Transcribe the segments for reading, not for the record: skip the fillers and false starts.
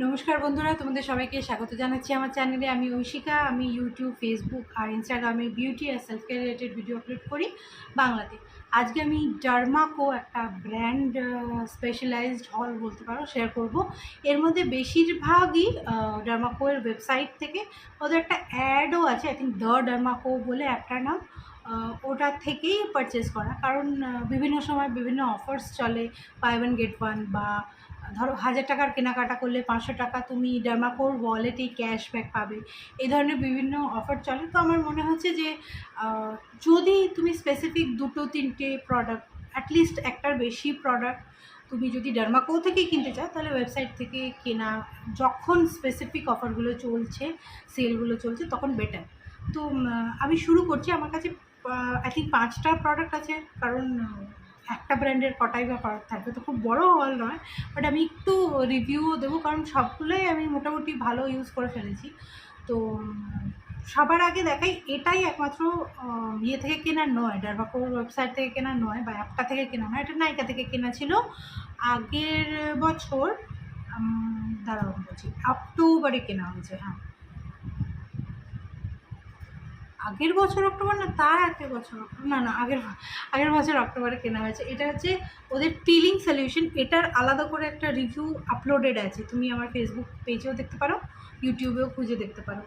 নমস্কার বন্ধুরা, তোমাদের সবাইকে স্বাগত জানাচ্ছি আমার চ্যানেলে। আমি ঐশিকা। আমি ইউটিউব, ফেসবুক আর ইনস্টাগ্রামে বিউটি আর self care related video upload করি বাংলাতে। আজকে আমি ডার্মাকো, একটা ব্র্যান্ড স্পেশালাইজড হল বলতে পারো, শেয়ার করব। এর মধ্যে বেশিরভাগই ডার্মাকোর ওয়েবসাইট থেকে, ওদের একটা অ্যাডও আছে, আই থিঙ্ক দ্য ডার্মাকো বলে অ্যাপটার নাম। ওটা থেকেই পারচেস করা, কারণ বিভিন্ন সময় বিভিন্ন অফার্স চলে, বাই ওয়ান গেট ওয়ান, বা ধরো 1000 টাকার কেনাকাটা করলে 500 টাকা তুমি ডার্মাকোর ওয়ালেটেই ক্যাশব্যাক পাবে। এই ধরনের বিভিন্ন অফার চলে। তো আমার মনে হচ্ছে যে যদি তুমি স্পেসিফিক 2-3টে প্রোডাক্ট, অ্যাটলিস্ট একটার বেশি প্রোডাক্ট তুমি যদি ডার্মাকো থেকে কিনতে চাও, তাহলে ওয়েবসাইট থেকে কেনা, যখন স্পেসিফিক অফারগুলো চলছে, সেলগুলো চলছে, তখন বেটার। তো আমি শুরু করছি। আমার কাছে আই থিঙ্ক 5টা প্রোডাক্ট আছে, কারণ একটা ব্র্যান্ডের কটাই বা প্রোডাক্ট থাকবে, তো খুব বড় হল নয়। বাট আমি একটু রিভিউও দেবো, কারণ সবগুলোই আমি মোটামুটি ভালো ইউজ করে ফেলেছি। তো সবার আগে দেখাই, এটাই একমাত্র ইয়ে থেকে কেনা নয়, ডার্মাকোর ওয়েবসাইট থেকে কেনা নয়, বা অ্যাপটা থেকে কেনা নয়। এটা নাইকা থেকে কেনা ছিল আগের বছর। দাঁড়াও বলছি, অক্টোবরে কেনা হয়েছে। হ্যাঁ, আগের বছর অক্টোবর না, তার আগের বছর না না আগের আগের বছর অক্টোবরে কেনা হয়েছে। এটা হচ্ছে ওদের পিলিং সলিউশন। এটার আলাদা করে একটা রিভিউ আপলোডেড আছে, তুমি আমার ফেসবুক পেজেও দেখতে পারো, ইউটিউবেও খুঁজে দেখতে পারো।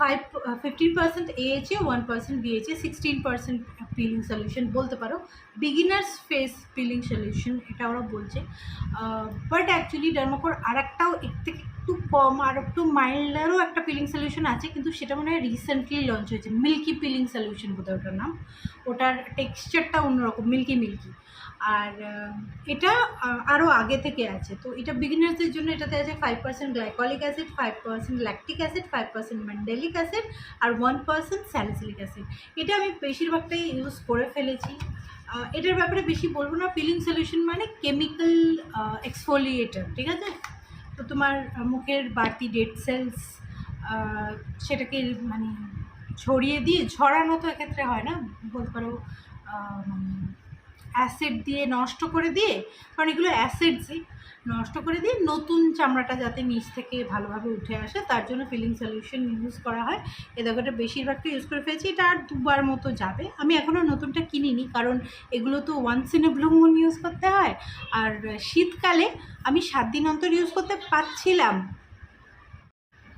15% AHA, 1% BHA, 16% পিলিং সলিউশন বলতে পারো। বিগিনার্স ফেস পিলিং সলিউশন এটা ওরা বলছে। বাট অ্যাকচুয়ালি ডার্মাকোর আর একটাও এর থেকে একটু কম আর একটু মাইল্ডারও একটা পিলিং সলিউশন আছে, কিন্তু সেটা মনে হয় রিসেন্টলি লঞ্চ হয়েছে। মিল্কি পিলিং সলিউশন বোধহয় ওটার নাম। ওটার টেক্সচারটা অন্যরকম, মিল্কি মিল্কি। আর এটা আরও আগে থেকে আছে। তো এটা বিগিনার্সদের জন্য। এটাতে আছে 5% glycolic acid, 5% lactic acid, 5% mandelic acid আর 1% স্যালিসিলিক অ্যাসিড। এটা আমি বেশিরভাগটাই ইউজ করে ফেলেছি। এটার ব্যাপারে বেশি বলবো না। পিলিং সলিউশন মানে কেমিক্যাল এক্সফোলিয়েটার, ঠিক আছে? তো তোমার মুখের বাড়তি ডেড সেলস, সেটাকে মানে ছড়িয়ে দিয়ে, ঝরানো তো এক্ষেত্রে হয় না, বলতে পারো মানে অ্যাসিড দিয়ে নষ্ট করে দিয়ে, কারণ এগুলো অ্যাসিডসই, নষ্ট করে দিয়ে নতুন চামড়াটা যাতে নিচ থেকে ভালোভাবে উঠে আসে, তার জন্য ফিলিং সলিউশন ইউজ করা হয়। এ দেখোটা বেশিরভাগটা ইউজ করে ফেলেছি। এটা আর 2বার মতো যাবে। আমি এখনও নতুনটা কিনিনি, কারণ এগুলো তো once in a blue moon use করতে হয়। আর শীতকালে আমি 7 দিন অন্তর ইউজ করতে পারছিলাম,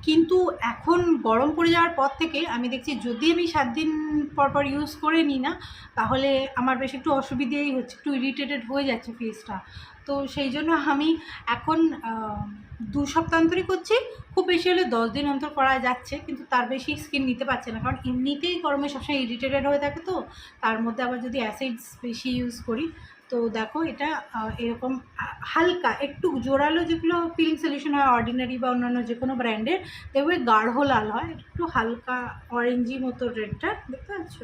কিন্তু এখন গরম পড়ে যাওয়ার পর থেকে আমি দেখছি, যদি আমি 7 দিন পর পর ইউজ করে নিই না, তাহলে আমার বেশ একটু অসুবিধেই হচ্ছে, একটু ইরিটেটেড হয়ে যাচ্ছে ফেসটা। তো সেই জন্য আমি এখন 2 সপ্তাহ অন্তরই করছি। খুব বেশি হলে 10 দিন অন্তর করা যাচ্ছে, কিন্তু তার বেশি স্কিন নিতে পারছে না, কারণ এমনিতেই গরমে সবসময় ইরিটেটেড হয়ে থাকে। তো তার মধ্যে আবার যদি অ্যাসিডস বেশি ইউজ করি, তো দেখো এটা এরকম হালকা একটু জোরালো, যেগুলো পিলিং সলিউশন হয় অর্ডিনারি বা অন্যান্য যে কোনো ব্র্যান্ডের, দেখবে গাঢ় লাল হয়, একটু হালকা অরেঞ্জি মতো রেডটা দেখতে পাচ্ছ।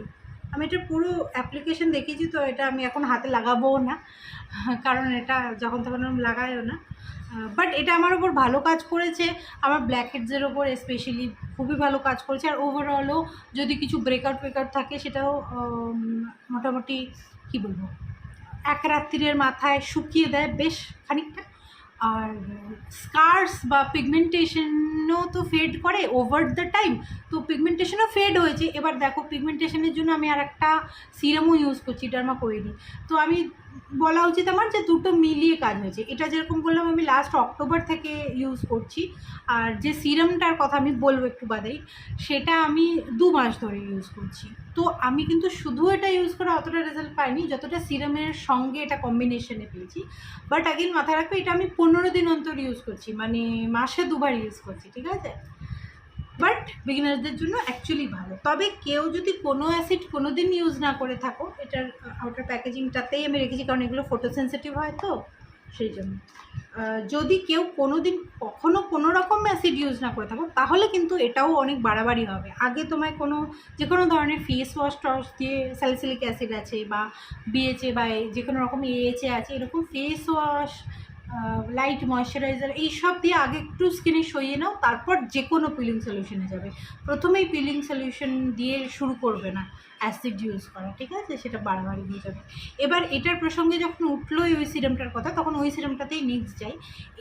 আমি এটা পুরো অ্যাপ্লিকেশন দেখেছি, তো এটা আমি এখন হাতে লাগাবোও না, কারণ এটা যখন তখন আমি লাগাইও না। বাট এটা আমার ওপর ভালো কাজ করেছে, আমার ব্ল্যাক হেডসের ওপর স্পেশালি খুবই ভালো কাজ করেছে। আর ওভারঅলও যদি কিছু ব্রেকআউট থাকে, সেটাও মোটামুটি কী বলবো, এক রাত্রির মাথায় শুকিয়ে দেয় বেশ খানিকটা। আর স্কার্স বা পিগমেন্টেশনও তো ফেড করে ওভার দ্য টাইম, তো পিগমেন্টেশনও ফেড হয়েছে। এবার দেখো, পিগমেন্টেশনের জন্য আমি আর একটা সিরামও ইউজ করছি, ডার্মাকোয়েরই। তো আমি বলা উচিত আমার যে দুটো মিলিয়ে কাজ হয়েছে। এটা যেরকম বললাম, আমি লাস্ট অক্টোবর থেকে ইউজ করছি। আর যে সিরামটার কথা আমি বলবো একটু বাদেই, সেটা আমি 2 মাস ধরে ইউজ করছি। তো আমি কিন্তু শুধু এটা ইউজ করে অতটা রেজাল্ট পাইনি, যতটা সিরামের সঙ্গে এটা কম্বিনেশনে পেয়েছি। বাট আগের মাথায় রাখবে, এটা আমি 15 দিন অন্তর ইউজ করছি, মানে মাসে 2বার ইউজ করছি, ঠিক আছে? বাট বিগিনারদের জন্য অ্যাকচুয়ালি ভালো। তবে কেউ যদি কোনো অ্যাসিড কোনো দিন ইউজ না করে থাকো, এটার আউটার প্যাকেজিংটাতেই আমি রেখেছি, কারণ এগুলো ফটো সেন্সিটিভ হয়, তো সেই জন্য যদি কেউ কোনো দিন কখনও কোনো রকম অ্যাসিড ইউজ না করে থাকো, তাহলে কিন্তু এটাও অনেক বাড়াবাড়ি হবে। আগে তোমায় যে কোনো ধরনের ফেস ওয়াশ টশ দিয়ে, স্যালিসিলিক অ্যাসিড আছে বা বিএচএ বা যে কোনো রকম এএচএ আছে, এরকম ফেস ওয়াশ লাইট ময়শ্চারাইজার এইসব দিয়ে আগে একটু স্কিনে সইয়ে নাও, তারপর যে কোনো পিলিং সলিউশনে যাবে। প্রথমেই পিলিং সলিউশন দিয়ে শুরু করবে না অ্যাসিড ইউজ করা, ঠিক আছে? সেটা বারবার দিয়ে যাবে। এবার এটার প্রসঙ্গে যখন উঠলোই ওই সিরামটার কথা, তখন ওই সিরামটাতেই নেক্সট যাই।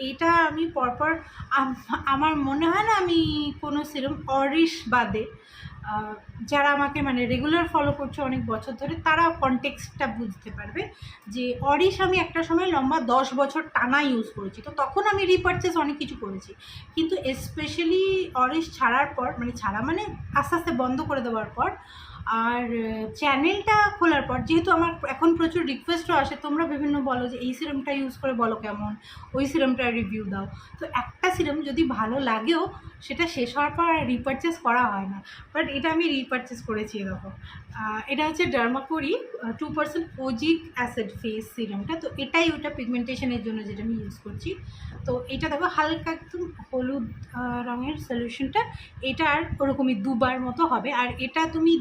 এইটা আমি পরপর আমার মনে হয় না আমি কোনো সিরাম অরিশ বাদে, যারা আমাকে মানে রেগুলার ফলো করছে অনেক বছর ধরে, তারা কনটেক্সটটা বুঝতে পারবে যে অরিশ আমি একটা সময় লম্বা 10 বছর টানা ইউজ করেছি। তো তখন আমি রিপারচেস অনেক কিছু করেছি, কিন্তু স্পেশালি অরিশ ছাড়ার পর, মানে ছাড়া মানে আস্তে আস্তে বন্ধ করে দেওয়ার পর আর চ্যানেলটা খোলার পর, যেহেতু আমার এখন প্রচুর রিকোয়েস্টও আসে, তোমরা বিভিন্ন বলো যে এই সিরামটা ইউজ করে বলো কেমন, ওই সিরামটার রিভিউ দাও। তো একটা সিরাম যদি ভালো লাগেও সেটা শেষ হওয়ার পর রিপারচেস করা হয় না, বাট এটা আমি রিপারচেস করেছি এরকম। এটা হচ্ছে ডার্মাকোরি 2% কোজিক অ্যাসিড ফেস সিরামটা। তো এটাই ওটা পিগমেন্টেশনের জন্য যেটা আমি ইউজ করছি। তো এটা দেখো হালকা একদম হলুদ রঙের সলিউশনটা, এটা আর ওরকমই দুবার মতো হবে। আর এটা তুমি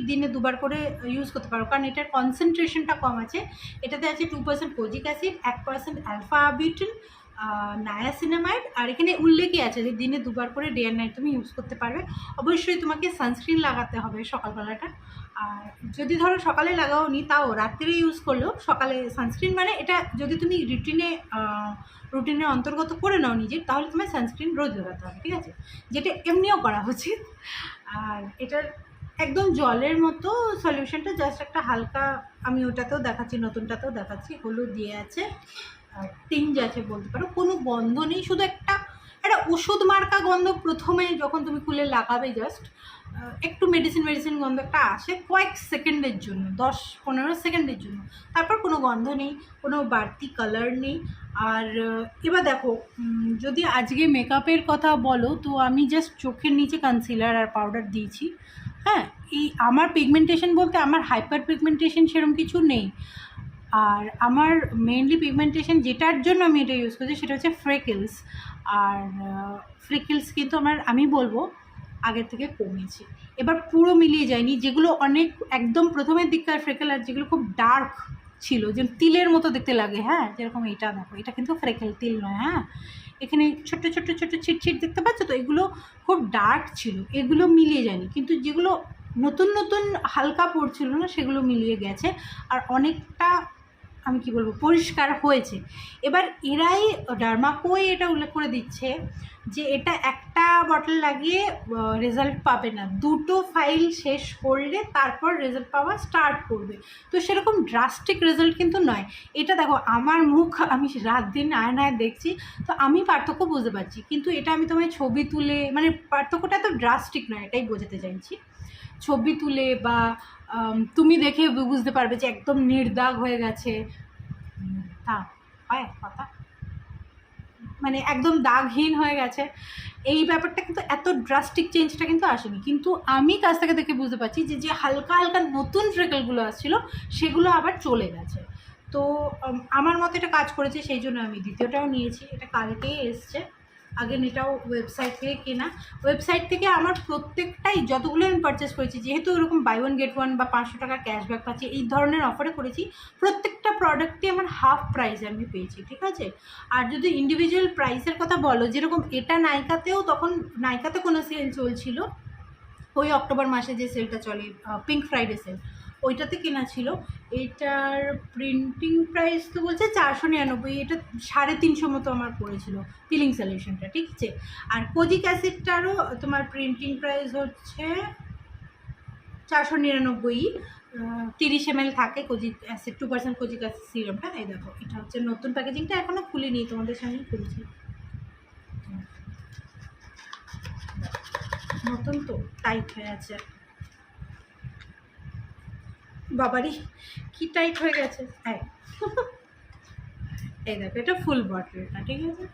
দিনে দুবার করে ইউজ করতে পারো, কারণ এটার কনসেন্ট্রেশনটা কম আছে। এটাতে আছে 2% kojic acid, 1% alpha arbutin, niacinamide, আর এখানে উল্লেখই আছে যে দিনে দুবার করে ডে অ্যান্ড নাইট তুমি ইউজ করতে পারবে। অবশ্যই তোমাকে সানস্ক্রিন লাগাতে হবে সকালবেলাটা। আর যদি ধরো সকালে লাগাও নি, তাও রাত্রে ইউজ করলেও সকালে সানস্ক্রিন, মানে এটা যদি তুমি রুটিনের অন্তর্গত করে নাও নিজের, তাহলে তোমার সানস্ক্রিন রোজ লাগাতে হবে, ঠিক আছে? যেটা এমনিও করা উচিত। আর এটার একদম জলের মতো সলিউশনটা, জাস্ট একটা হালকা, আমি ওটাতেও দেখাচ্ছি, নতুনটাতেও দেখাচ্ছি, হলুদ দিয়ে আছে, টিঞ্জ আছে বলতে পারো, কোনো গন্ধ নেই, শুধু একটা ওষুধ মার্কা গন্ধ প্রথমে যখন তুমি খুলে লাগাবে, জাস্ট একটু মেডিসিন গন্ধ একটা আসে কয়েক সেকেন্ডের জন্য, 10-15 সেকেন্ডের জন্য, তারপর কোনো গন্ধ নেই, কোনো বাড়তি কালার নেই। আর এবার দেখো, যদি আজকে মেকআপের কথা বলো, তো আমি জাস্ট চোখের নিচে কনসিলার আর পাউডার দিয়েছি। হ্যাঁ, এই আমার পিগমেন্টেশন বলতে আমার হাইপার পিগমেন্টেশন সেরকম কিছু নেই। আর আমার মেইনলি পিগমেন্টেশন যেটার জন্য আমি এটা ইউজ করছি সেটা হচ্ছে ফ্রেকেলস। আর ফ্রেকেলস কিন্তু আমি বলবো আগের থেকে কমেছে। এবার পুরো মিলিয়ে যায়নি, যেগুলো অনেক একদম প্রথমের দিককার ফ্রেকেল আর যেগুলো খুব ডার্ক ছিল, যে তিলের মতো দেখতে লাগে, হ্যাঁ, যেরকম এটা দেখো, এটা কিন্তু ফ্রেকেল, তিল নয়। হ্যাঁ, এখানে ছোট্ট ছোট্ট ছোট্ট ছিট দেখতে পাচ্ছ তো, এগুলো খুব ডার্ক ছিল, এগুলো মিলিয়ে যায়নি। কিন্তু যেগুলো নতুন নতুন হালকা পড়ছিল না, সেগুলো মিলিয়ে গেছে, আর অনেকটা আমি কি বলবো পরিষ্কার হয়েছে। এবার এরাই ডার্মাকোই এটা উল্লেখ করে দিচ্ছে যে এটা একটা বটল লাগিয়ে রেজাল্ট পাবে না, দুটো ফাইল শেষ করলে তারপর রেজাল্ট পাওয়া স্টার্ট করবে। তো সেরকম ড্রাস্টিক রেজাল্ট কিন্তু নয়। এটা দেখো, আমার মুখ আমি রাত দিন আয়নায় দেখছি, তো আমি পার্থক্য বুঝতে পারছি, কিন্তু এটা আমি তোমায় ছবি তুলে, মানে পার্থক্যটা এত ড্রাস্টিক নয়, এটাই বোঝাতে চাইছি। ছবি তুলে বা তুমি দেখে বুঝতে পারবে যে একদম নির্দাগ হয়ে গেছে, হয় কথা, মানে একদম দাগহীন হয়ে গেছে, এই ব্যাপারটা কিন্তু এত ড্রাস্টিক চেঞ্জটা কিন্তু আসেনি। কিন্তু আমি কাছ থেকে দেখে বুঝতে পারছি যে যে হালকা হালকা নতুন ফ্রেকেলগুলো আসছিলো সেগুলো আবার চলে গেছে। তো আমার মতে এটা কাজ করেছে, সেই জন্য আমি দ্বিতীয়টাও নিয়েছি। এটা কালকেই এসছে, আগের এটাও ওয়েবসাইট থেকে কেনা। ওয়েবসাইট থেকে আমার প্রত্যেকটাই যতগুলো আমি পারচেস করেছি, যেহেতু এরকম বাই ওয়ান গেট ওয়ান বা 500 টাকার ক্যাশব্যাক পাচ্ছি এই ধরনের অফারে করেছি, প্রত্যেকটা প্রোডাক্টই আমার হাফ প্রাইসে আমি পেয়েছি, ঠিক আছে? আর যদি ইন্ডিভিজুয়াল প্রাইসের কথা বলো, যেরকম এটা নাইকাতেও, তখন নাইকাতে কোনো সেল চলছিল, ওই অক্টোবর মাসে যে সেলটা চলে, পিঙ্ক ফ্রাইডে সেল, ওইটাতে কেনা ছিল। এটার প্রিন্টিং প্রাইস তো বলছে 499, এটা 350 মতো আমার পড়েছিল পিলিং সলিউশনটা, ঠিক আছে? আর কোজিক অ্যাসিডটারও তোমার প্রিন্টিং প্রাইস হচ্ছে 499, 30 ml থাকে কোজিক অ্যাসিড, 2% কোজিক অ্যাসিড সিরামটা। এই দেখো, এটা হচ্ছে নতুন প্যাকেজিংটা, এখনও খুলিনি, তোমাদের সামনে খুলেছি, নতুন তো টাইট হয়ে আছে, বাবারই কি টাইট হয়ে গেছে। হ্যাঁ, এই দেখো, এটা ফুল বটলটা, ঠিক আছে?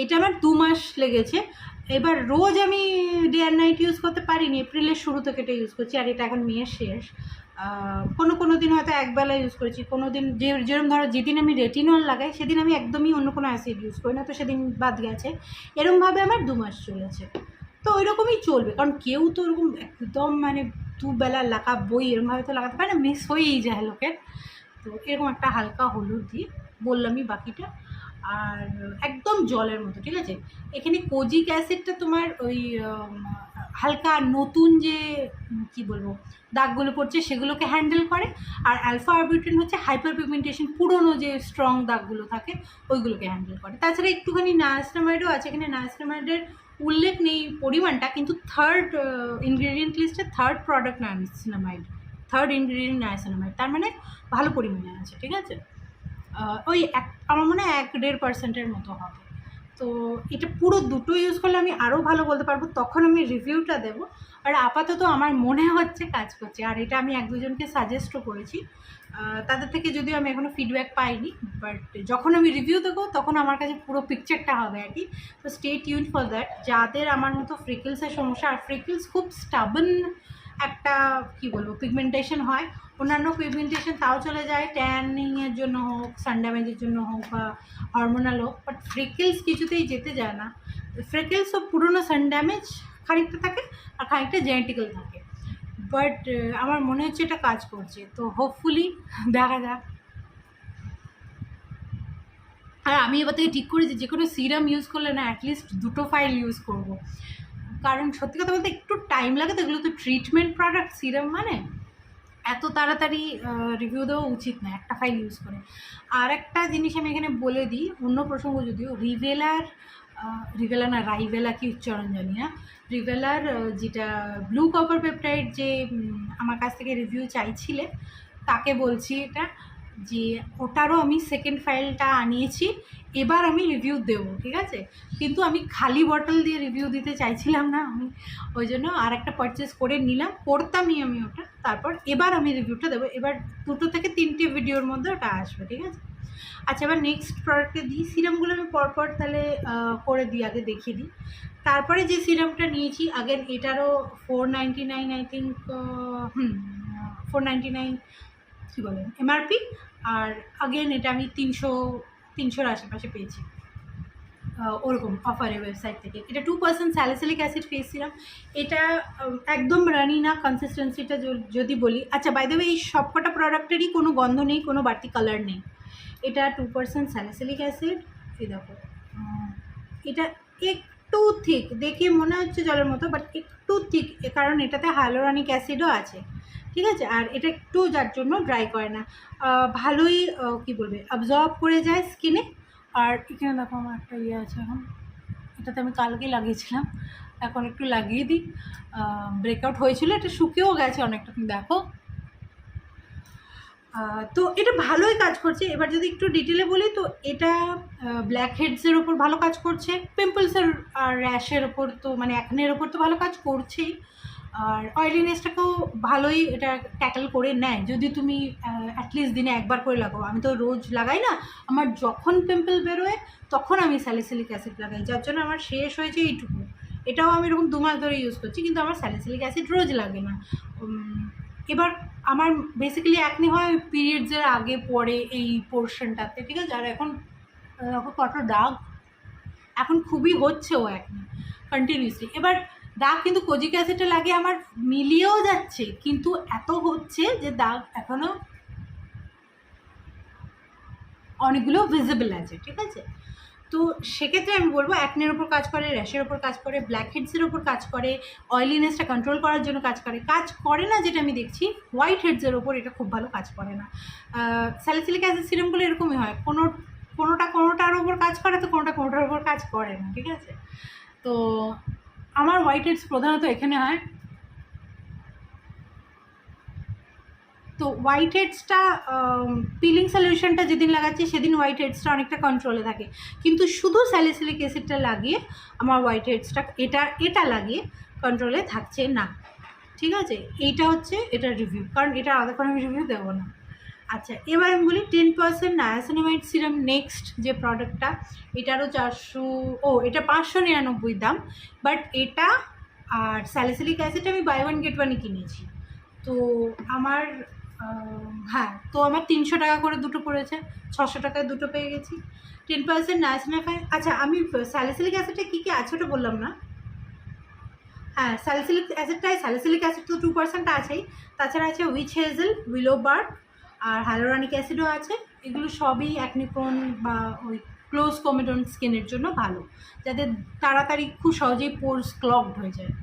এটা আমার 2 মাস লেগেছে। এবার রোজ আমি ডে অ্যান্ড নাইট ইউজ করতে পারিনি, এপ্রিলের শুরু থেকে এটা ইউজ করছি, আর এটা এখন মেয়ের শেষ। কোনো দিন হয়তো একবেলা ইউজ করেছি, কোনো দিন যেরকম ধরো যেদিন আমি রেটিনল লাগাই সেদিন আমি একদমই অন্য কোনো অ্যাসিড ইউজ করি না, তো সেদিন বাদ গেছে। এরকমভাবে আমার 2 মাস চলেছে। তো ওই রকমই চলবে, কারণ কেউ তো ওরকম একদম মানে দুবেলা লাগাবই এরকমভাবে তো লাগাতে পারে না, মিস হয়েই যায় লোকের। তো এরকম একটা হালকা হলুদ দিয়ে বললামই বাকিটা। আর একদম জলের মতো, ঠিক আছে। এখানে কোজিক অ্যাসিডটা তোমার ওই হালকা নতুন যে কি বলবো দাগগুলো পড়ছে সেগুলোকে হ্যান্ডেল করে, আর অ্যালফা আরবিউটিন হচ্ছে হাইপার পিগমেন্টেশন, পুরনো যে স্ট্রং দাগগুলো থাকে ওইগুলোকে হ্যান্ডেল করে। তাছাড়া একটুখানি নায়াসিনামাইডও আছে, এখানে নায়াসিনামাইডের উল্লেখ নেই পরিমাণটা, কিন্তু থার্ড ইনগ্রেডিয়েন্ট লিস্টে third product niacinamide, third ingredient niacinamide, তার মানে ভালো পরিমাণে আছে, ঠিক আছে। ওই আমার মনে হয় 1-1.5% মতো হবে। তো এটা পুরো দুটো ইউজ করলে আমি আরও ভালো বলতে পারবো, তখন আমি রিভিউটা দেবো। আর আপাতত আমার মনে হচ্ছে কাজ করছে, আর এটা আমি 1-2জনকে সাজেস্টও করেছি, তাদের থেকে যদিও আমি এখনও ফিডব্যাক পাইনি, বাট যখন আমি রিভিউ দেবো তখন আমার কাছে পুরো পিকচারটা হবে আর কি। তো স্টে টিউন ফর দ্যাট। যাদের আমার মতো ফ্রিকেলসের সমস্যা, আর ফ্রিকেলস খুব স্টাবন একটা কি বলবো পিগমেন্টেশন হয়, অন্যান্য পিগমেন্টেশন তাও চলে যায়, ট্যানিংয়ের জন্য হোক, সান ড্যামেজের জন্য হোক বা হরমোনাল হোক, বাট ফ্রিকেলস কিছুতেই যেতে যায় না। ফ্রিকেলসও পুরোনো সান ড্যামেজ খানিকটা থাকে আর খানিকটা জেনেটিক্যাল থাকে, বাট আমার মনে হচ্ছে এটা কাজ করছে, তো হোপফুলি দেখা যাক। আর আমি এবার থেকে ঠিক করেছি যে কোনো সিরাম ইউজ করলে না অ্যাটলিস্ট 2টো ফাইল ইউজ করব, কারণ সত্যি কথা বলতে একটু টাইম লাগে তো, এগুলো তো ট্রিটমেন্ট প্রোডাক্ট, সিরাম মানে এত তাড়াতাড়ি রিভিউ দেওয়া উচিত না একটা ফাইল ইউজ করে। আর একটা জিনিস আমি এখানে বলে দিই, অন্য প্রসঙ্গ যদিও, রিভেলা না রাইভেলা কি উচ্চারণ জানি না, রিভেলার যেটা ব্লু কপার পেপটাইড যে আমার কাছ থেকে রিভিউ চাইছিলে তাকে বলছি এটা, যে ওটারও আমি সেকেন্ড ফাইলটা আনিয়েছি, এবার আমি রিভিউ দেবো, ঠিক আছে। কিন্তু আমি খালি বটল দিয়ে রিভিউ দিতে চাইছিলাম না, আমি ওই জন্য আর একটা পারচেস করে নিলাম, করতামই আমি ওটা, তারপর এবার আমি রিভিউটা দেবো, এবার 2 থেকে 3টে ভিডিওর মধ্যে ওটা আসবে, ঠিক আছে। আচ্ছা, এবার নেক্সট প্রোডাক্টে দিই। সিরামগুলো আমি পরপর তাহলে করে দিই, আগে দেখিয়ে দিই। তারপরে যে সিরামটা নিয়েছি আগের, এটারও 499 আই থিঙ্ক, 499 কী বলেন এমআরপি, আর আগেন এটা আমি 300-300-র আশেপাশে পেয়েছি ওরকম অফারে ওয়েবসাইট থেকে। এটা 2% স্যালিসিলিক অ্যাসিড ফেস সিরাম, এটা একদম রানি না কনসিস্টেন্সিটা যদি বলি। আচ্ছা, বাই দ্য ওয়ে এই সবকটা প্রোডাক্টেরই কোনো গন্ধ নেই, কোনো বাড়তি কালার নেই। এটা 2% স্যালিসিলিক অ্যাসিড, এই দেখো এটা একটু থিক, দেখে মনে হচ্ছে জলের মতো, বাট একটু থিক, কারণ এটাতে হাইলোরানিক অ্যাসিডও আছে, ঠিক আছে। আর এটা একটু যার জন্য ড্রাই করে না, ভালোই কী বলবে অবজর্ব করে যায় স্কিনে। আর এখানে দেখো আমার একটা ইয়ে আছে, এখন এটাতে আমি কালকে লাগিয়েছিলাম, এখন একটু লাগিয়ে দিই, ব্রেকআউট হয়েছিল, এটা শুকিয়েও গেছে অনেকটা, তুমি দেখো। তো এটা ভালোই কাজ করছে। এবার যদি একটু ডিটেলে বলি, তো এটা ব্ল্যাক হেডসের ওপর ভালো কাজ করছে, পিম্পলসের আর র্যাশের ওপর তো মানে অ্যাকনের ওপর তো ভালো কাজ করছেই, আর অয়েলিনেসটাকেও ভালোই এটা ট্যাকল করে নেয়, যদি তুমি অ্যাটলিস্ট দিনে একবার করে লাগাও। আমি তো রোজ লাগাই না, আমার যখন পিম্পল বেরোয় তখন আমি স্যালিসিলিক অ্যাসিড লাগাই, যার জন্য আমার শেষ হয়েছে এইটুকু। এটাও আমি এরকম 2 মাস ধরে ইউজ করছি, কিন্তু আমার স্যালিসিলিক অ্যাসিড রোজ লাগে না। এবার আমার বেসিক্যালি অ্যাকনি হয় পিরিয়ডসের আগে পরে এই পোর্শনটাতে, ঠিক আছে। আর এখন কত দাগ, এখন খুবই হচ্ছে ও অ্যাকনি কন্টিনিউসলি। এবার দাগ কিন্তু কোজিক অ্যাসিডটা লাগে আমার মিলিয়েও যাচ্ছে, কিন্তু এত হচ্ছে যে দাগ এখনও অনেকগুলো ভিজিবল আছে, ঠিক আছে। তো সেক্ষেত্রে আমি বলবো অ্যাকনের ওপর কাজ করে, র্যাশের ওপর কাজ করে, ব্ল্যাক হেডসের ওপর কাজ করে, অয়েলিনেসটা কন্ট্রোল করার জন্য কাজ করে না যেটা আমি দেখছি হোয়াইট হেডসের ওপর এটা খুব ভালো কাজ করে না। স্যালিসিলিক অ্যাসিড সিরামগুলো এরকমই হয়, কোনোটার ওপর কাজ করে, তো কোনোটার ওপর কাজ করে না, ঠিক আছে। তো আমার হোয়াইট হেডস প্রধানত এখানে হয়। তো হোয়াইট হেডসটা পিলিং সলিউশনটা যেদিন লাগাচ্ছি সেদিন হোয়াইট হেডসটা অনেকটা কন্ট্রোলে থাকে, কিন্তু শুধু স্যালিসিলিক অ্যাসিডটা লাগিয়ে আমার হোয়াইট হেডসটা এটা লাগিয়ে কন্ট্রোলে থাকছে না, ঠিক আছে। এইটা হচ্ছে এটার রিভিউ, কারণ এটা আলাদা করে আমি রিভিউ দেবো না। আচ্ছা, এবার আমি বলি 10% নায়াসিনামাইড সিরাম নেক্সট যে প্রোডাক্টটা, এটারও 400, এটা 599 দাম, বাট এটা আর স্যালিসিলিক অ্যাসিড আমি বাই 1 get 1 কিনেছি, তো আমার তো আমার 300 টাকা করে দুটো পড়েছে, 600 টাকায় দুটো পেয়ে গেছি। 10% নায়াসিনামাইড। আচ্ছা, আমি স্যালিসিলিক অ্যাসিডটা কী কী আছে ওটা বললাম না। হ্যাঁ, স্যালিসিলিক অ্যাসিড তো 2% আছেই, তাছাড়া আছে উইচ হেজেল, উইলো বার্ক, আর হাইলোরানিক অ্যাসিডও আছে, এগুলো সবই অ্যাকনিপ্রোন বা ওই ক্লোজ কমেডন স্কিনের জন্য ভালো, যাতে তাড়াতাড়ি খুব সহজেই পোর্স ক্লগড হয়ে যায়।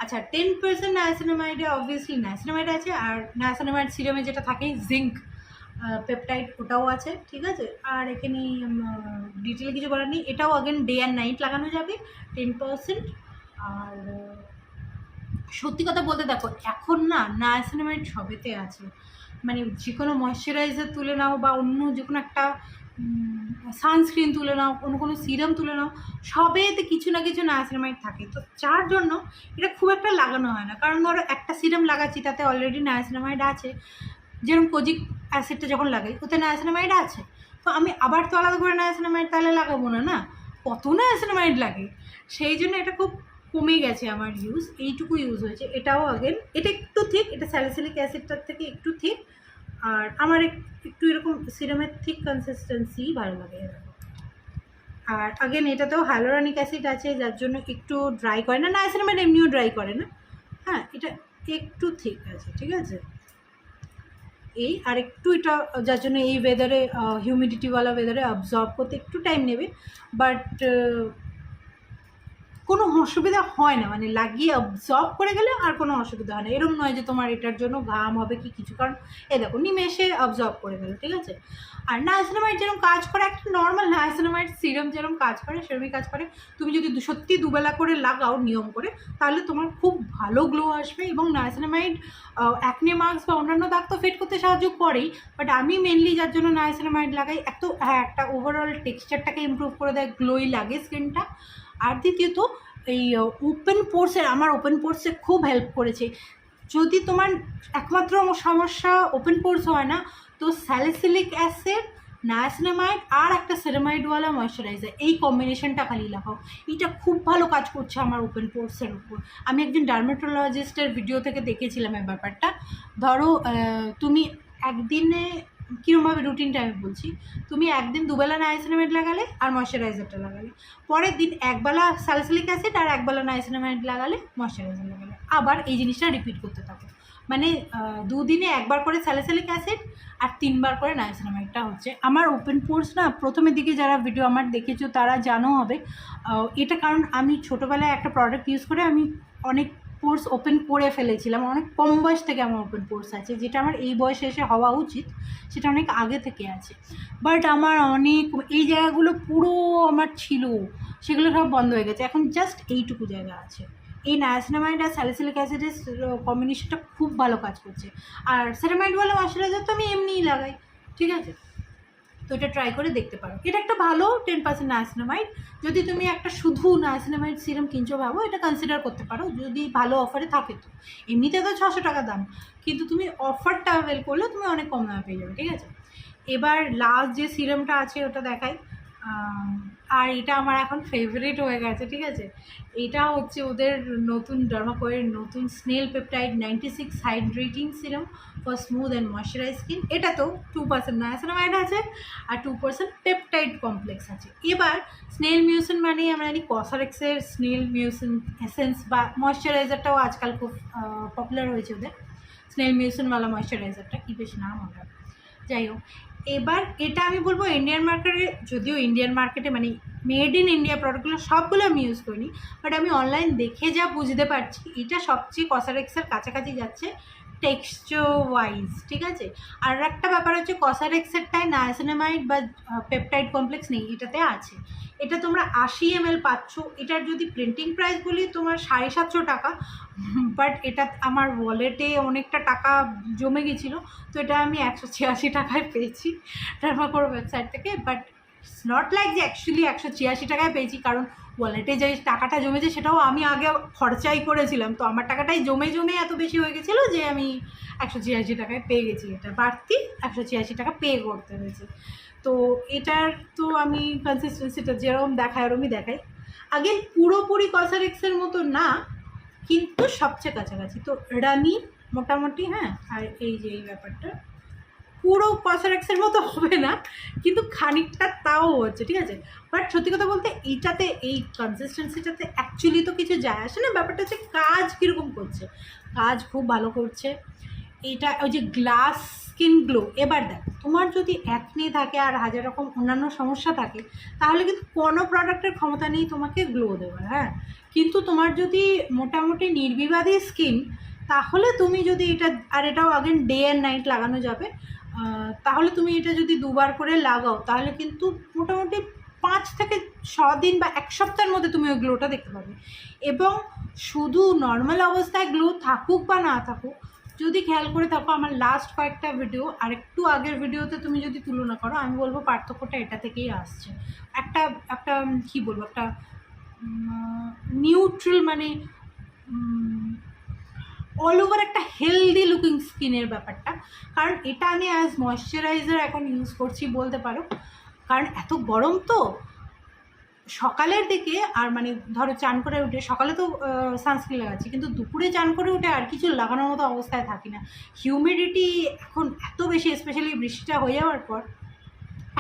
আচ্ছা, 10% নায়াসিনামাইডে অবভিয়াসলি নায়াসিনামাইড আছে, আর নায়াসিনামাইড সিরামে যেটা থাকে জিঙ্ক পেপটাইড, ওটাও আছে, ঠিক আছে। আর এখানে ডিটেলে কিছু বলার নেই। এটাও আগেন ডে অ্যান্ড নাইট লাগানো যাবে, 10%। আর সত্যি কথা বলতে দেখো, এখন না নায়াসিনামাইড সবেতে আছে, মানে যে কোনো ময়শ্চারাইজার তুলে নাও বা অন্য যে কোনো একটা সানস্ক্রিন তুলে নাও, কোনো সিরাম তুলে নাও, সবেতে কিছু না কিছু নায়াসিনামাইড থাকে। তো যার জন্য এটা খুব একটা লাগানো হয় না, কারণ ধরো একটা সিরাম লাগাচ্ছি তাতে অলরেডি নায়াসিনামাইড আছে, যেরকম কোজিক অ্যাসিডটা যখন লাগাই ওতে নায়াসিনামাইড আছে, তো আমি আবার তো আলাদা করে নায়াসিনামাইড তাহলে লাগাবো না, না কত নায়াসিনামাইড লাগে। সেই জন্য এটা খুব কমে গেছে আমার ইউজ, এইটুকু ইউজ হয়েছে। এটাও আগেন এটা একটু ঠিক, এটা স্যালিসিলিক অ্যাসিডটার থেকে একটু ঠিক, আর আমার একটু এরকম সিরামের ঠিক কনসিস্টেন্সি ভালো লাগে এরকম। আর আগেন এটাতেও হাইলোরনিক অ্যাসিড আছে, যার জন্য একটু ড্রাই করে না, নায়াসিনামাইড এমনিও ড্রাই করে না। হ্যাঁ, এটা একটু ঠিক আছে, ঠিক আছে। এই আর একটু এটা যার জন্য এই ওয়েদারে হিউমিডিটিওয়ালা ওয়েদারে অবজর্ব করতে একটু টাইম নেবে, বাট কোনো অসুবিধা হয় না, মানে লাগিয়ে অবজর্ব করে গেলে আর কোনো অসুবিধা হয় না। এরকম নয় যে তোমার এটার জন্য ঘাম হবে কি কিছু, কারণ এ দেখো নিমেষে অবজর্ব করে গেল, ঠিক আছে। আর নায়াসিনামাইড যেরকম কাজ করে, একটা নর্মাল নায়াসিনামাইড সিরাম যেরকম কাজ করে সেরকমই কাজ করে। তুমি যদি সত্যি দুবেলা করে লাগাও নিয়ম করে, তাহলে তোমার খুব ভালো গ্লো আসবে। এবং নায়াসিনামাইড অ্যাকনে মার্কস বা অন্যান্য দাগ তো ফেড করতে সাহায্য করেই, বাট আমি মেনলি যার জন্য নায়াসিনামাইড লাগাই, এত হ্যাঁ একটা ওভারঅল টেক্সচারটাকে ইমপ্রুভ করে দেয়, গ্লোই লাগে স্কিনটা। আর দ্বিতীয়ত এই ওপেন পোর্সের, আমার ওপেন পোর্সে খুব হেল্প করেছে। যদি তোমার একমাত্র সমস্যা ওপেন পোর্স হয় না, তো স্যালিসিলিক অ্যাসিড, নায়াসিনামাইড আর একটা সেরামাইডওয়ালা ময়শ্চারাইজার, এই কম্বিনেশনটা খালি লাগাও, এটা খুব ভালো কাজ করছে আমার ওপেন পোর্সের উপর। আমি একজন ডার্মাটোলজিস্টের ভিডিও থেকে দেখেছিলাম এই ব্যাপারটা। ধরো তুমি একদিনে কীরকমভাবে রুটিনটা আমি বলছি, তুমি একদিন দুবেলা নায়াসিনামাইড লাগালে আর ময়শ্চারাইজারটা লাগালে, পরের দিন একবেলা স্যালিসিলিক অ্যাসিড আর একবেলা নায়াসিনামাইড লাগালে, ময়শ্চারাইজার লাগালে, আবার এই জিনিসটা রিপিট করতে থাকো। মানে দুদিনে একবার করে স্যালিসিলিক অ্যাসিড আর 3 বার করে নায়াসিনামাইডটা হচ্ছে আমার ওপেন পোর্স। না প্রথমের দিকে যারা ভিডিও আমার দেখেছো তারা জানো হবে এটা, কারণ আমি ছোটোবেলায় একটা প্রোডাক্ট ইউজ করে আমি অনেক পোর্স ওপেন করে ফেলেছিলাম। অনেক কম বয়স থেকে আমার ওপেন পোর্স আছে, যেটা আমার এই বয়সে এসে হওয়া উচিত, সেটা অনেক আগে থেকে আছে। বাট আমার অনেক এই জায়গাগুলো পুরো আমার ছিল, সেগুলো সব বন্ধ হয়ে গেছে, এখন জাস্ট এইটুকু জায়গা আছে। এই নায়াসিনামাইড আর স্যালিসিলিক অ্যাসিডের কম্বিনেশনটা খুব ভালো কাজ করছে। আর সেরামাইডওয়ালা ময়শ্চারাইজার তো আমি এমনিই লাগাই, ঠিক আছে। তো এটা ট্রাই করে দেখতে পারো, এটা একটা ভালো 10% নায়াসিনামাইড। যদি তুমি একটা শুধু নায়াসিনামাইড সিরাম কিনছো ভাবো, এটা কনসিডার করতে পারো যদি ভালো অফারে থাকে। তো এমনিতে তো 600 টাকা দাম, কিন্তু তুমি অফারটা অ্যাভেল করলে তুমি অনেক কম দামে পেয়ে যাবে, ঠিক আছে। এবার লাস্ট যে সিরামটা আছে ওটা দেখাই, আর এটা আমার এখন ফেভারিট হয়ে গেছে, ঠিক আছে। এটা হচ্ছে ওদের নতুন ডার্মাকোয়ের নতুন snail peptide 96 hydrating serum for smooth and moisturise skin. এটা তো 2% নায়াসিনামাইড আছে আর 2% পেপটাইড কমপ্লেক্স আছে। এবার স্নেল মিউসিন মানে আমরা জানি কসরেক্সের স্নেল মিউসিন এসেন্স বা ময়শ্চারাইজারটাও আজকাল খুব পপুলার হয়েছে ওদের, স্নেল মিউসিনওয়ালা ময়শ্চারাইজারটা, কী বেশ নাম ওটা, যাই হোক। এবার এটা আমি বলবো ইন্ডিয়ান মার্কেটে, যদিও ইন্ডিয়ান মার্কেটে মানে মেড ইন ইন্ডিয়া প্রোডাক্টগুলো সবগুলো আমি ইউজ করিনি, বাট আমি অনলাইন দেখে যা বুঝতে পারছি এটা সবচেয়ে কসরেক্সের কাছাকাছি যাচ্ছে টেক্সচার ওয়াইজ, ঠিক আছে। আর একটা ব্যাপার হচ্ছে কসরেক্সেরটায় নায়াসিনামাইড বা পেপটাইড কমপ্লেক্স নেই, এটাতে আছে। এটা তোমরা 80 ml পাচ্ছ, এটার যদি প্রিন্টিং প্রাইস বলি তোমার 750 টাকা, বাট এটা আমার ওয়ালেটে অনেকটা টাকা জমে গেছিলো, তো এটা আমি 186 টাকায় পেয়েছি ডার্মাকোর ওয়েবসাইট থেকে। বাট ইটস নট লাইক যে অ্যাকচুয়ালি 186 টাকায় পেয়েছি, কারণ ওয়ালেটে যে টাকাটা জমেছে সেটাও আমি আগে খরচাই করেছিলাম, তো আমার টাকাটাই জমে জমে এত বেশি হয়ে গেছিলো যে আমি 186 টাকায় পেয়ে গেছি। এটা বাড়তি 186 টাকা পে করতে হয়েছে। তো এটার তো আমি কনসিস্টেন্সিটা যেরকম দেখায় ওরমই দেখাই। আগে পুরোপুরি কসরেক্সের মতো না, কিন্তু সবচেয়ে কাছাকাছি। তো রানি মোটামুটি, হ্যাঁ। আর এই যে এই ব্যাপারটা পুরো কসরেক্সের মতো হবে না, কিন্তু খানিকটা তাও হচ্ছে, ঠিক আছে। বাট সত্যি কথা বলতে এইটাতে এই কনসিস্টেন্সিটাতে অ্যাকচুয়ালি তো কিছু যায় আসে না, ব্যাপারটা হচ্ছে কাজ কীরকম করছে। কাজ খুব ভালো করছে এটা। ওই যে গ্লাস স্কিন গ্লো। এবার দেখ, তোমার যদি অ্যাকনে থাকে আর হাজার রকম অন্যান্য সমস্যা থাকে, তাহলে কিন্তু কোনো প্রোডাক্টের ক্ষমতা নেই তোমাকে গ্লো দেওয়ার, হ্যাঁ। কিন্তু তোমার যদি মোটামুটি নির্বিবাদী স্কিন, তাহলে তুমি যদি এটা, আর এটাও আগেন ডে অ্যান্ড নাইট লাগানো যাবে, তাহলে তুমি এটা যদি দুবার করে লাগাও, তাহলে কিন্তু মোটামুটি 5 থেকে 6 দিন বা 1 সপ্তাহের মধ্যে তুমি ওই গ্লোটা দেখতে পাবে। এবং শুধু নর্মাল অবস্থায় গ্লো থাকুক বা না থাকুক, যদি খেয়াল করে থাকো আমার লাস্ট কয়েকটা ভিডিও আর একটু আগের ভিডিওতে তুমি যদি তুলনা করো, আমি বলবো পার্থক্যটা এটা থেকেই আসছে। একটা একটা কী বলবো, একটা নিউট্রাল, মানে অল ওভার একটা হেলদি লুকিং স্কিনের ব্যাপারটা। কারণ এটা আমি অ্যাজ ময়শ্চারাইজার এখন ইউজ করছি বলতে পারো। কারণ এত গরম তো সকালের দিকে, আর মানে ধরো চান করে উঠে, সকালে তো সানস্ক্রিন লাগাচ্ছি, কিন্তু দুপুরে চান করে উঠে আর কিছু লাগানোর মতো অবস্থায় থাকি না। হিউমিডিটি এখন এত বেশি, স্পেশালি বৃষ্টিটা হয়ে যাওয়ার পর,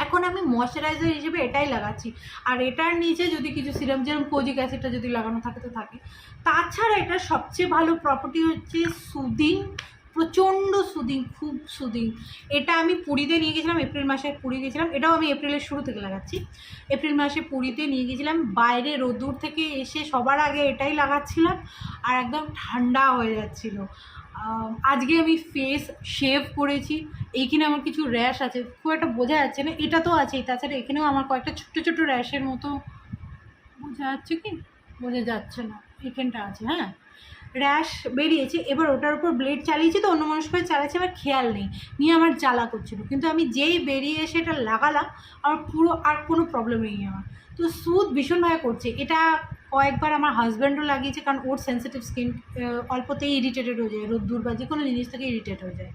এখন আমি ময়শ্চারাইজার হিসেবে এটাই লাগাচ্ছি। আর এটার নিচে যদি কিছু সিরাম, যেরকম কোজিক অ্যাসিডটা যদি লাগানো থাকে তো থাকে। তাছাড়া এটার সবচেয়ে ভালো প্রপার্টি হচ্ছে সুদিং, প্রচণ্ড সুদিং, খুব সুদিং। এটা আমি পুরীতে নিয়ে গেছিলাম, এপ্রিল মাসে পুরী গেছিলাম, এটাও আমি এপ্রিলের শুরু থেকে লাগাচ্ছি। এপ্রিল মাসে পুরীতে নিয়ে গেছিলাম, বাইরে রোদ্দুর থেকে এসে সবার আগে এটাই লাগাচ্ছিলাম, আর একদম ঠান্ডা হয়ে যাচ্ছিলো। আজকে আমি ফেস শেভ করেছি, এইখানে আমার কিছু র্যাশ আছে, খুব একটা বোঝা যাচ্ছে না, এটা তো আছেই, তাছাড়া এখানেও আমার কয়েকটা ছোটো ছোটো র্যাশের মতো, বোঝা যাচ্ছে কি বোঝা যাচ্ছে না, এখানটা আছে, হ্যাঁ, র্যাশ বেরিয়েছে। এবার ওটার উপর ব্লেড চালিয়েছি তো, অন্য মানুষ করে চালাচ্ছি, আমার খেয়াল নেই, নিয়ে আমার জ্বালা করছিলো, কিন্তু আমি যেই বেরিয়ে এসে এটা লাগালাম, আমার পুরো আর কোনো প্রবলেম নেই আমার। তো স্যুথ ভীষণভাবে করছে এটা। কয়েকবার আমার হাজব্যান্ডও লাগিয়েছে, কারণ ওর সেন্সিটিভ স্কিন, অল্পতেই ইরিটেটেড হয়ে যায়, রোদ্দুর বা যে কোনো জিনিস থেকে ইরিটেট হয়ে যায়,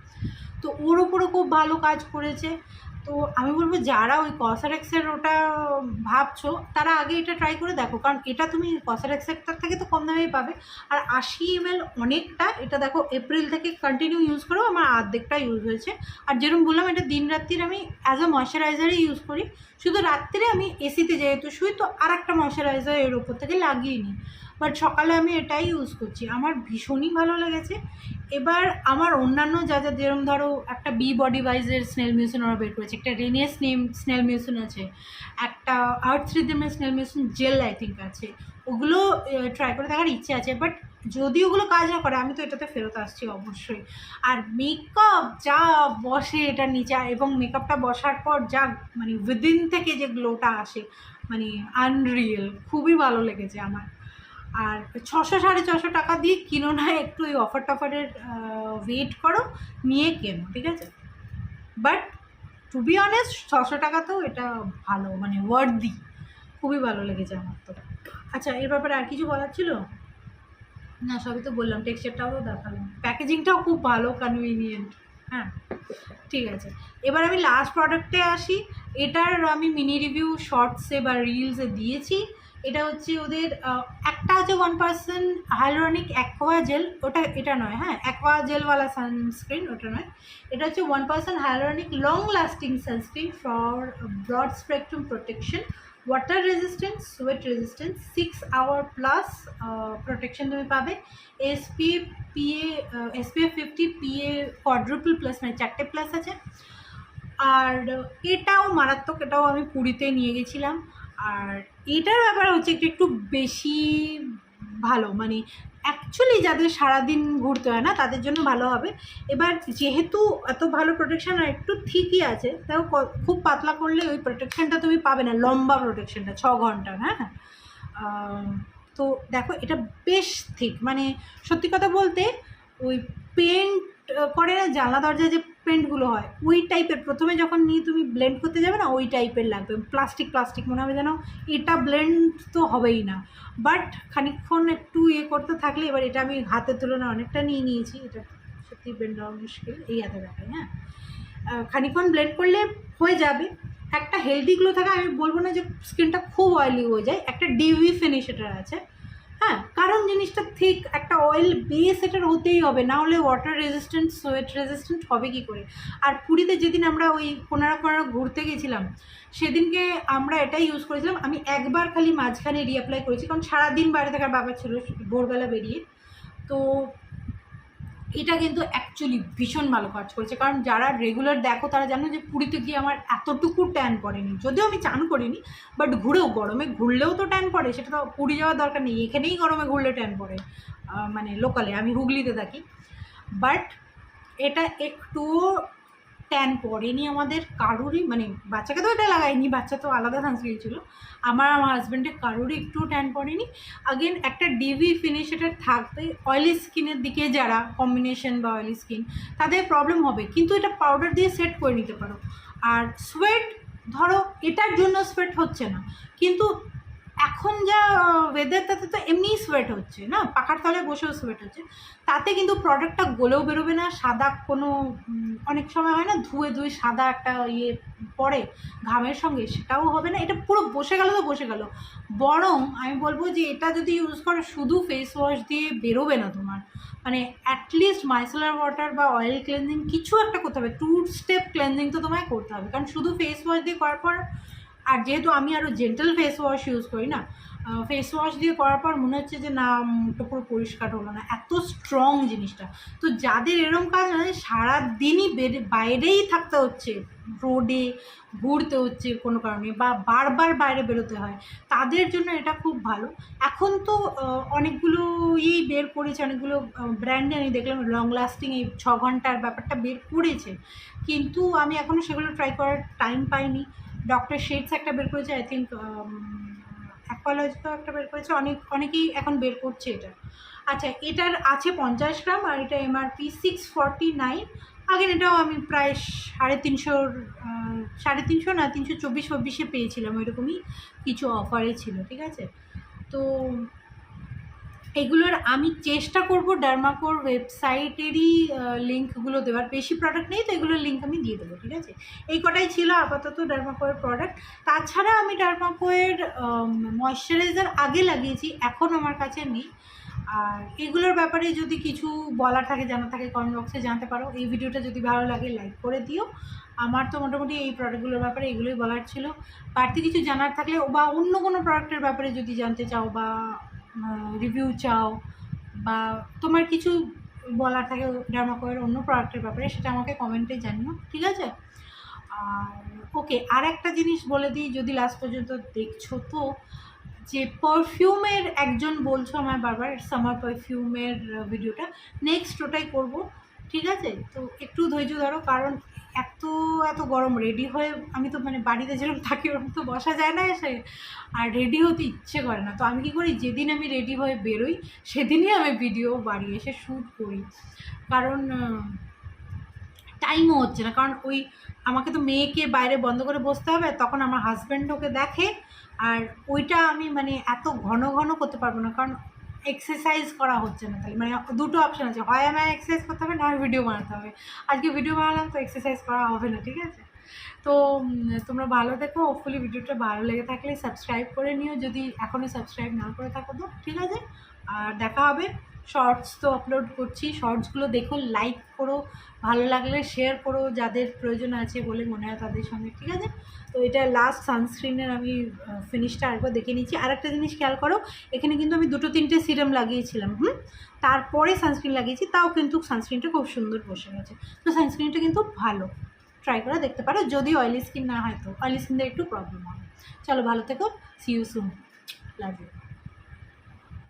তো ওর ওপরও খুব ভালো কাজ করেছে। তো আমি বলবো যারা ওই কসরেক্সের ওটা ভাবছো, তারা আগে এটা ট্রাই করে দেখো, কারণ এটা তুমি কসরেক্সেরটার থেকে তো কম দামেই পাবে। আর 80 ml অনেকটা, এটা দেখো এপ্রিল থেকে কন্টিনিউ ইউজ করো, আমার অর্ধেকটা ইউজ হয়েছে। আর যেরকম বললাম, এটা দিন রাত্রির আমি অ্যাজ আ ময়শ্চারাইজারই ইউজ করি, শুধু রাত্রে আমি এসিতে যেহেতু শুই, তো আর একটা ময়শ্চারাইজার এর ওপর থেকে লাগিয়ে নিই, বাট সকালে আমি এটাই ইউজ করছি, আমার ভীষণই ভালো লেগেছে। এবার আমার অন্যান্য যা যা, যেরকম ধরো একটা বি বডি ওয়াইজের স্নেল মিউসিন ওরা বের করেছে, একটা রেনিয়াস স্নেল মিউসিন আছে, একটা আর্থ রিদমের snail mucin gel I think আছে, ওগুলো ট্রাই করে দেখার ইচ্ছে আছে। বাট যদি ওগুলো কাজ না করে, আমি তো এটাতে ফেরত আসছি অবশ্যই। আর মেকআপ যা বসে এটার নিচে, এবং মেকআপটা বসার পর যা মানে উইদিন থেকে যে গ্লোটা আসে, মানে আনরিয়েল, খুবই ভালো লেগেছে আমার। আর 600-650 টাকা দিয়ে কিনো না, একটু ওই অফার টফারের ওয়েট করো, নিয়ে কেনো, ঠিক আছে। বাট টু বি অনেস্ট 600 টাকাতেও এটা ভালো, মানে ওয়ার্দি, খুবই ভালো লেগেছে আমার তো। আচ্ছা, এর ব্যাপারে আর কিছু বলার ছিল না? সবই তো বললাম, টেক্সচারটাও তো দেখালাম, প্যাকেজিংটাও খুব ভালো, কনভিনিয়েন্ট, হ্যাঁ, ঠিক আছে। এবার আমি লাস্ট প্রোডাক্টে আসি। এটার আমি মিনি রিভিউ শর্টসে বা রিলসে দিয়েছি। এটা হচ্ছে ওদের একটা আছে 1% হাইলোরনিক অ্যাকোয়া জেল, ওটা এটা নয়, হ্যাঁ, অ্যাকোয়া জেলওয়ালা সানস্ক্রিন ওটা নয়। এটা হচ্ছে 1% hyaluronic long lasting sunscreen for broad spectrum protection, water resistance, sweat resistance, 6 hour plus protection তুমি পাবে। SPF 50 PA কোয়াড্রুপল প্লাস, মানে 4টে প্লাস আছে। আর এটাও মারাত্মক, এটাও আমি পুরীতে নিয়ে গেছিলাম। আর এটার ব্যাপার হচ্ছে একটু বেশি ভালো, মানে অ্যাকচুয়ালি যাদের সারাদিন ঘুরতে হয় না, তাদের জন্য ভালো হবে। এবার যেহেতু এত ভালো প্রোটেকশান আর একটু ঠিকই আছে, তাও খুব পাতলা করলে ওই প্রোটেকশানটা তুমি পাবে না, লম্বা প্রোটেকশানটা 6 ঘন্টা, হ্যাঁ। তো দেখো এটা বেশ ঠিক, মানে সত্যি কথা বলতে ওই পেন্ট করে না জানলা দরজায় যে পেন্টগুলো হয়, ওই টাইপের, প্রথমে যখন নিয়ে তুমি ব্লেন্ড করতে যাবে না, ওই টাইপের লাগবে, প্লাস্টিক মনে হবে যেন এটা ব্লেন্ড তো হবেই না। বাট খানিকক্ষণ একটু করতে থাকলে, এবার এটা আমি হাতের তুলনায় অনেকটা নিয়ে নিয়েছি, এটা সত্যি ব্লেন্ড হওয়া মুশকিল, এই হাতে দেখাই, হ্যাঁ, খানিকক্ষণ ব্লেন্ড করলে হয়ে যাবে। একটা হেলদি গ্লো থাকে, আমি বলবো না যে স্কিনটা খুব অয়েলি হয়ে যায়, একটা ডিউই ফিনিশ এটার আছে, হ্যাঁ, কারণ জিনিসটা ঠিক একটা অয়েল বেস এটার হতেই হবে, না হলে ওয়াটার রেজিস্ট্যান্ট, সোয়েট রেজিস্ট্যান্ট হবে কী করে। আর পুরীতে যেদিন আমরা ওই কোনারা ঘুরতে গেছিলাম, সেদিনকে আমরা এটাই ইউজ করেছিলাম। আমি একবার খালি মাঝখানে রিঅ্যাপ্লাই করেছি, কারণ সারাদিন বাইরে থাকার ব্যাপার ছিল, ভোরবেলা বেরিয়ে। তো এটা কিন্তু অ্যাকচুয়ালি ভীষণ ভালো কাজ করেছে, কারণ যারা রেগুলার দেখো তারা জানো যে পুরীতে গিয়ে আমার এতটুকু ট্যান পড়েনি, যদিও আমি চান করিনি, বাট ঘুরেও গরমে ঘুরলেও তো ট্যান পড়ে, সেটা তো পুরী যাওয়ার দরকার নেই, এখানেই গরমে ঘুরলে ট্যান পড়ে, মানে লোকালে, আমি হুগলিতে থাকি। বাট এটা একটুও ট্যান পড়েনি আমাদের কারোরই, মানে বাচ্চাকে তো এটা লাগাইনি, বাচ্চা তো আলাদা সানস্ক্রিন ছিল, আমার হাজব্যান্ডের কারোরই একটু ট্যান পড়েনি। আগেন একটা ডিভি ফিনিশ এটা থাকবে, অয়েলি স্কিনের দিকে যারা কম্বিনেশন বা অয়েলি স্কিন তাদের প্রবলেম হবে, কিন্তু এটা পাউডার দিয়ে সেট করে নিতে পারো। আর সোয়েট, ধরো এটার জন্য সোয়েট হচ্ছে না, কিন্তু এখন যা ওয়েদার, তাতে তো এমনিই সোয়েট হচ্ছে না, পাখার তলায় বসেও সোয়েট হচ্ছে, তাতে কিন্তু প্রোডাক্টটা গলেও বেরোবে না, সাদা কোনো অনেক সময় হয় না ধুয়ে ধুয়ে সাদা একটা ইয়ে পড়ে ঘামের সঙ্গে, সেটাও হবে না, এটা পুরো বসে গেল তো বসে গেল। বরং আমি বলবো যে এটা যদি ইউজ করো শুধু ফেস ওয়াশ দিয়ে বেরোবে না তোমার, মানে অ্যাটলিস্ট মাইসেলার ওয়াটার বা অয়েল ক্লেনজিং কিছু একটা করতে হবে, 2 স্টেপ ক্লেনজিং তো তোমায় করতে হবে, কারণ শুধু ফেস ওয়াশ দিয়ে করার পর, আর যেহেতু আমি আরও জেন্টাল ফেস ওয়াশ ইউজ করি না, ফেস ওয়াশ দিয়ে করার পর মনে হচ্ছে যে না মুখটা পুরো পরিষ্কার হলো না, এত স্ট্রং জিনিসটা। তো যাদের এরম কাজ হয় সারাদিনই বাইরেই থাকতে হচ্ছে, রোডে ঘুরতে হচ্ছে কোনো কারণে, বা বারবার বাইরে বেরোতে হয়, তাদের জন্য এটা খুব ভালো। এখন তো অনেকগুলো বের করেছে, অনেকগুলো ব্র্যান্ডে আমি দেখলাম লং লাস্টিং এই 6 ঘন্টার ব্যাপারটা বের করেছে, কিন্তু আমি এখনও সেগুলো ট্রাই করার টাইম পাইনি। ডক্টর শেডস একটা বের করেছে, আই থিঙ্ক অ্যাকোয়ালজিতেও একটা বের করেছে, অনেকেই এখন বের করছে এটা। আচ্ছা, এটার আছে 50 গ্রাম, আর এটা এমআরপি 649। আগের এটাও আমি প্রায় 350, 350 না 324-24 পেয়েছিলাম, ওইরকমই কিছু অফারে ছিল, ঠিক আছে। তো এগুলোর আমি চেষ্টা করব ডার্মাকোর ওয়েবসাইটেরই লিঙ্কগুলো দেওয়ার, বেশি প্রোডাক্ট নেই তো এগুলোর লিঙ্ক আমি দিয়ে দেবো, ঠিক আছে। এই কটাই ছিল আপাতত ডার্মাকোয়ের প্রোডাক্ট। তাছাড়া আমি ডার্মাকোয়ের ময়শ্চারাইজার আগে লাগিয়েছি, এখন আমার কাছে নেই। আর এগুলোর ব্যাপারে যদি কিছু বলার থাকে, জানা থাকে, কমেন্ট বক্সে জানতে পারো। এই ভিডিওটা যদি ভালো লাগে লাইক করে দিও। আমার তো মোটামুটি এই প্রোডাক্টগুলোর ব্যাপারে এগুলোই বলার ছিল। বাড়তি কিছু জানার থাকলে বা অন্য কোনো প্রোডাক্টের ব্যাপারে যদি জানতে চাও বা রিভিউ চাও, বা তোমার কিছু বলার থাকে ডার্মাকোয়ের অন্য প্রোডাক্টের ব্যাপারে, সেটা আমাকে কমেন্টে জানিও, ঠিক আছে। আর ওকে, আর একটা জিনিস বলে দিই, যদি লাস্ট পর্যন্ত দেখছো তো, যে পারফিউমের একজন বলছো আমার বারবার, সামার পারফিউমের ভিডিওটা নেক্সট ওটাই করব, ঠিক আছে। তো একটু ধৈর্য ধরো, কারণ এত এত গরম, রেডি হয়ে আমি তো মানে বাড়িতে যেরকম থাকি ওরকম তো বসা যায় না এসে, আর রেডি হতে ইচ্ছে করে না। তো আমি কী করি, যেদিন আমি রেডি হয়ে বেরোই সেদিনই আমি ভিডিও বাড়ি এসে শ্যুট করি, কারণ টাইমও হচ্ছে না, কারণ ওই আমাকে তো মেয়েকে বাইরে বন্ধ করে বসতে হবে, তখন আমার হাজব্যান্ড ওকে দেখে, আর ওইটা আমি মানে এত ঘন ঘন করতে পারবো না, কারণ এক্সারসাইজ করা হচ্ছে না। তাহলে মানে দুটো অপশান আছে, হয় আমার এক্সারসাইজ করতে হবে, না হয় ভিডিও বানাতে হবে। আজকে ভিডিও বানালাম তো এক্সারসাইজ করা হবে না, ঠিক আছে। তো তোমরা ভালো থেকো, হোপফুলি ভিডিওটা ভালো লেগে থাকলে সাবস্ক্রাইব করে নিও, যদি এখনও সাবস্ক্রাইব না করে থাকো তো, ঠিক আছে। আর দেখা হবে, শর্টস তো আপলোড করছি, শর্টসগুলো দেখো, লাইক করো, ভালো লাগলে শেয়ার করো যাদের প্রয়োজন আছে বলে মনে হয় তাদের সঙ্গে, ঠিক আছে। তো এটা লাস্ট সানস্ক্রিনের আমি ফিনিশটা আরেকবার দেখে নিচ্ছি। আর একটা জিনিস খেয়াল করো, এখানে কিন্তু আমি 2-3টে সিরাম লাগিয়েছিলাম, তারপরে সানস্ক্রিন লাগিয়েছি, তাও কিন্তু সানস্ক্রিনটা খুব সুন্দর বসে গেছে। তো সানস্ক্রিনটা কিন্তু ভালো, ট্রাই করে দেখতে পারো, যদি অয়েলি স্কিন না হয় তো, অয়েলি স্কিনদের একটু প্রবলেম হবে। চলো ভালো থেকো, see you soon, love you.